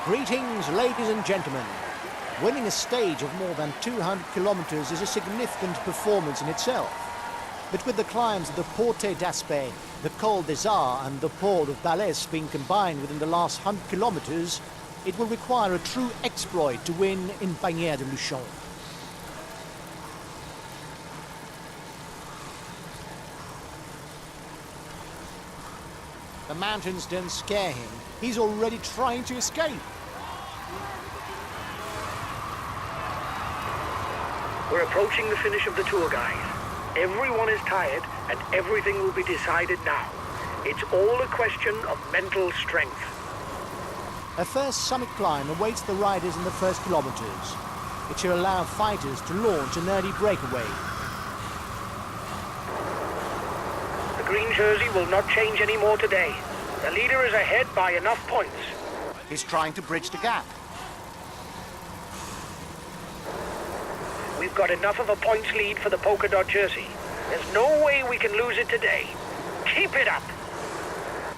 Greetings, ladies and gentlemen. Winning a stage of more than 200 kilometers is a significant performance in itself. But with the climbs of the Porte d'Aspet, the Col des Arts and the Port of Balès being combined within the last 100 kilometers, it will require a true exploit to win in Bagnères de Luchon. The mountains don't scare him. He's already trying to escape. We're approaching the finish of the tour, guys. Everyone is tired and everything will be decided now. It's all a question of mental strength. A first summit climb awaits the riders in the first kilometers. It should allow fighters to launch an early breakaway. The green jersey will not change any more today. The leader is ahead by enough points. He's trying to bridge the gap. We've got enough of a points lead for the polka dot jersey. There's no way we can lose it today. Keep it up.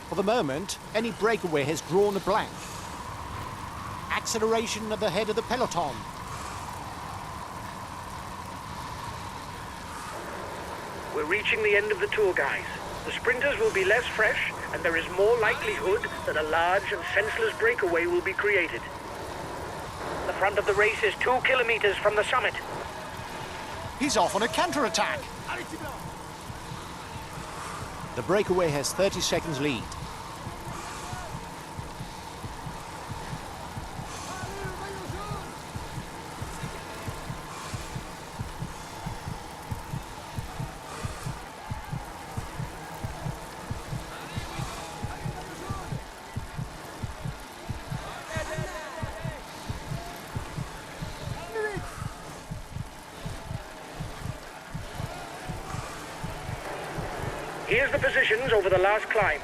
For the moment, any breakaway has drawn a blank. Acceleration at the head of the peloton. We're reaching the end of the tour, guys. The sprinters will be less fresh, and there is more likelihood that a large and senseless breakaway will be created. The front of the race is 2 kilometers from the summit. He's off on a counter-attack. The breakaway has 30 seconds lead. Here's the positions over the last climb.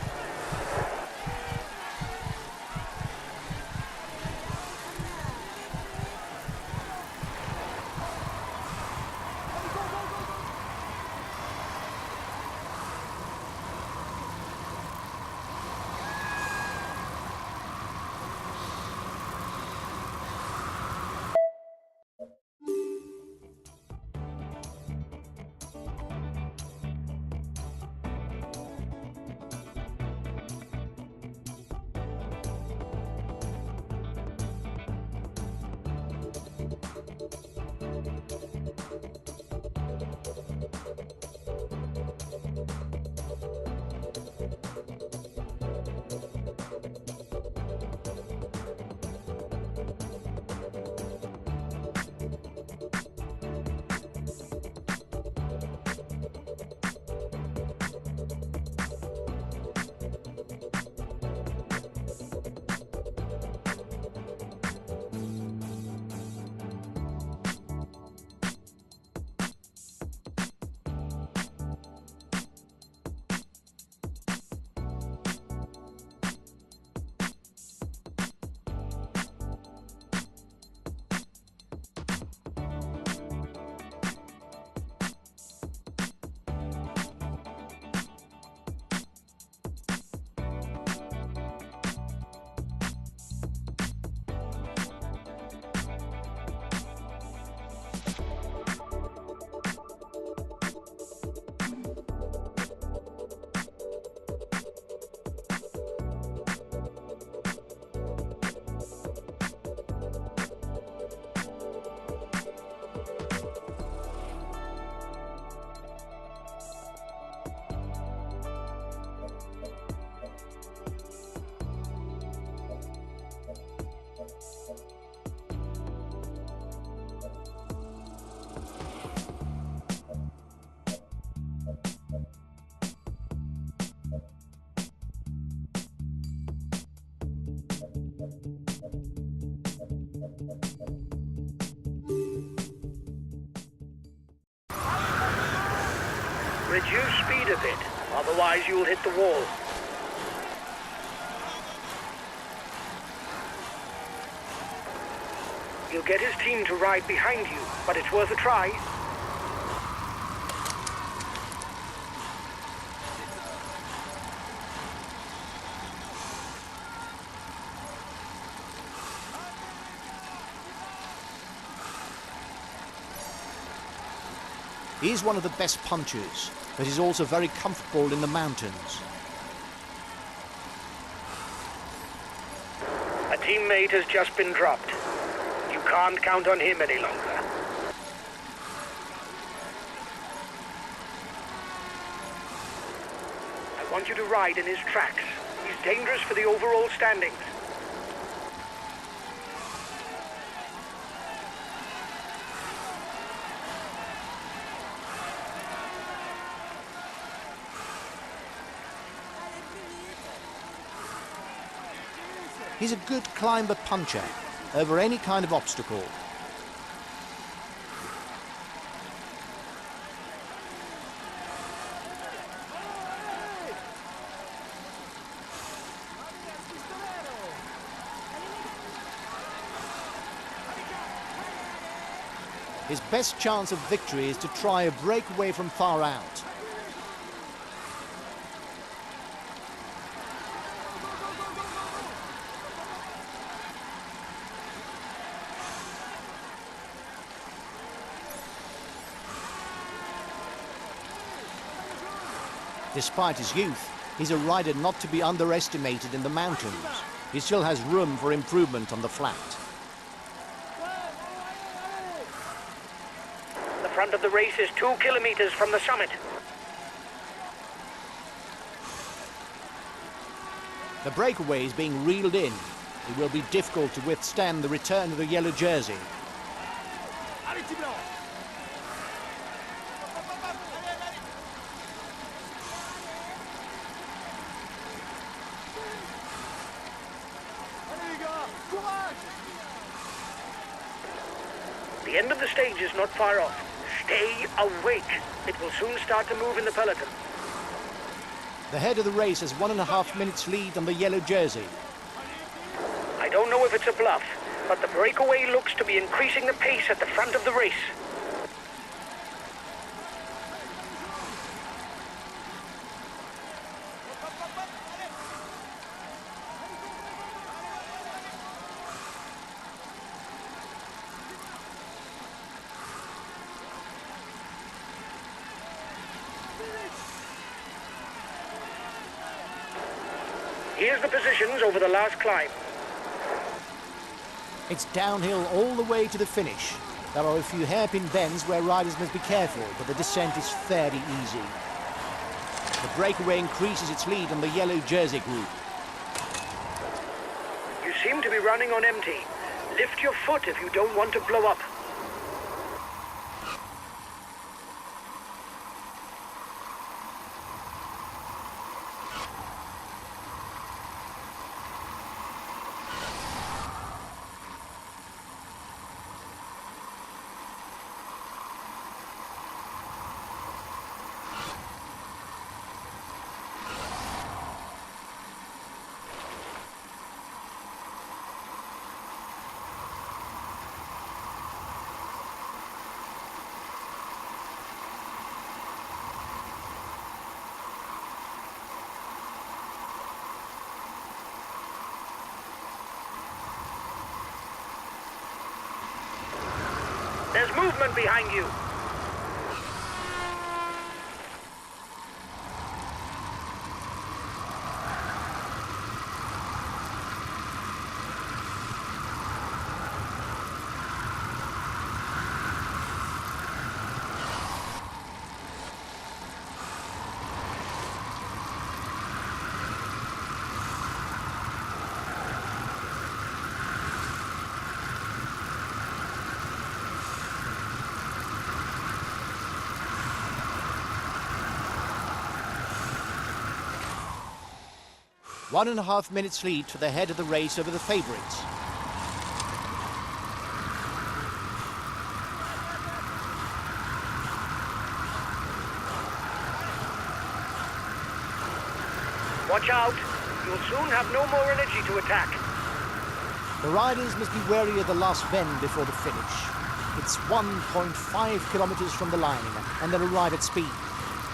Reduce speed a bit, otherwise you'll hit the wall. You'll get his team to ride behind you, but it's worth a try. He's one of the best punchers, but he's also very comfortable in the mountains. A teammate has just been dropped. You can't count on him any longer. I want you to ride in his tracks. He's dangerous for the overall standings. He's a good climber puncher over any kind of obstacle. His best chance of victory is to try a breakaway from far out. Despite his youth, he's a rider not to be underestimated in the mountains. He still has room for improvement on the flat. The front of the race is 2 kilometers from the summit. The breakaway is being reeled in. It will be difficult to withstand the return of the yellow jersey. The end of the stage is not far off. Stay awake. It will soon start to move in the peloton. The head of the race has 1.5 minutes lead on the yellow jersey. I don't know if it's a bluff, but the breakaway looks to be increasing the pace at the front of the race. Here's the positions over the last climb. It's downhill all the way to the finish. There are a few hairpin bends where riders must be careful, but the descent is fairly easy. The breakaway increases its lead on the yellow jersey group. You seem to be running on empty. Lift your foot if you don't want to blow up. There's movement behind you. One and a half minutes lead for the head of the race over the favourites. Watch out. You'll soon have no more energy to attack. The riders must be wary of the last bend before the finish. It's 1.5 kilometres from the line, and they'll arrive at speed.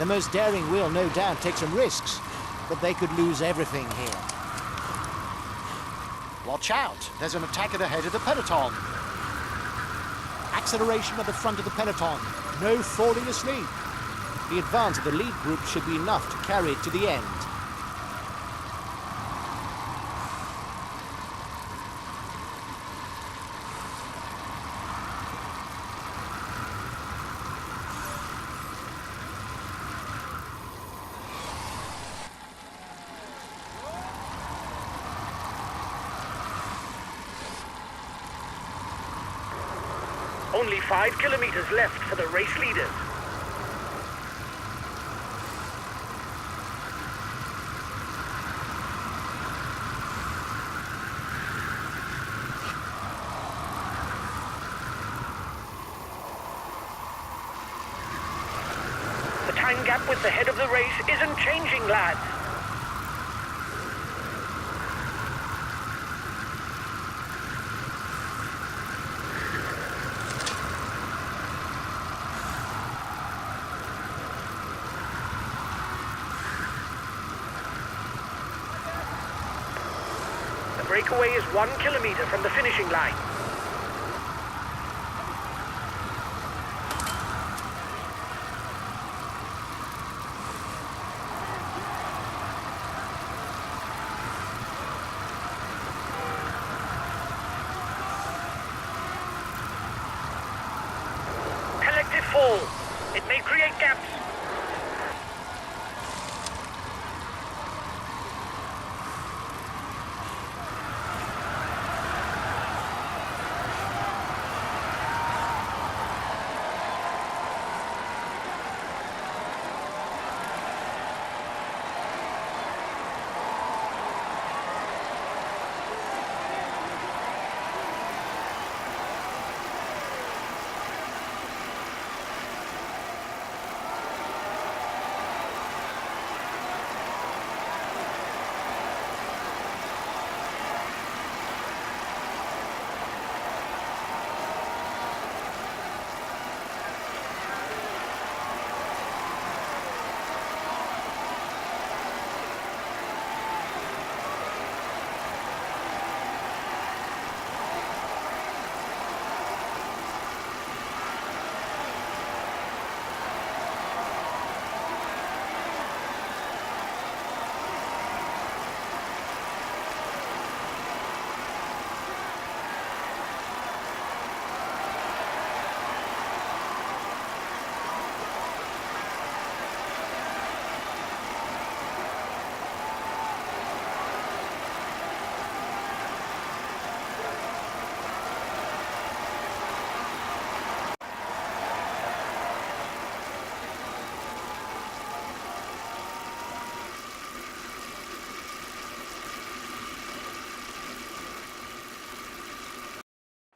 The most daring will no doubt take some risks, but they could lose everything here. Watch out! There's an attack at the head of the peloton. Acceleration at the front of the peloton. No falling asleep. The advance of the lead group should be enough to carry it to the end. Only 5 kilometers left for the race leaders. The time gap with the head of the race isn't changing, lads. The breakaway is 1 kilometer from the finishing line. Collective fall. It may create gaps.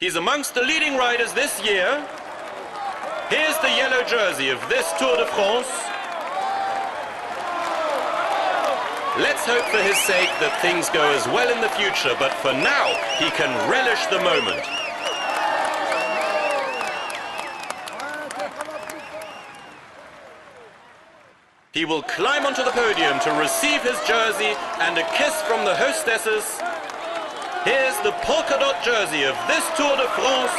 He's amongst the leading riders this year. Here's the yellow jersey of this Tour de France. Let's hope for his sake that things go as well in the future, but for now, he can relish the moment. He will climb onto the podium to receive his jersey and a kiss from the hostesses. Here's the polka dot jersey of this Tour de France.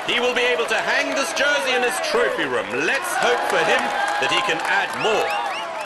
He will be able to hang this jersey in his trophy room. Let's hope for him that he can add more.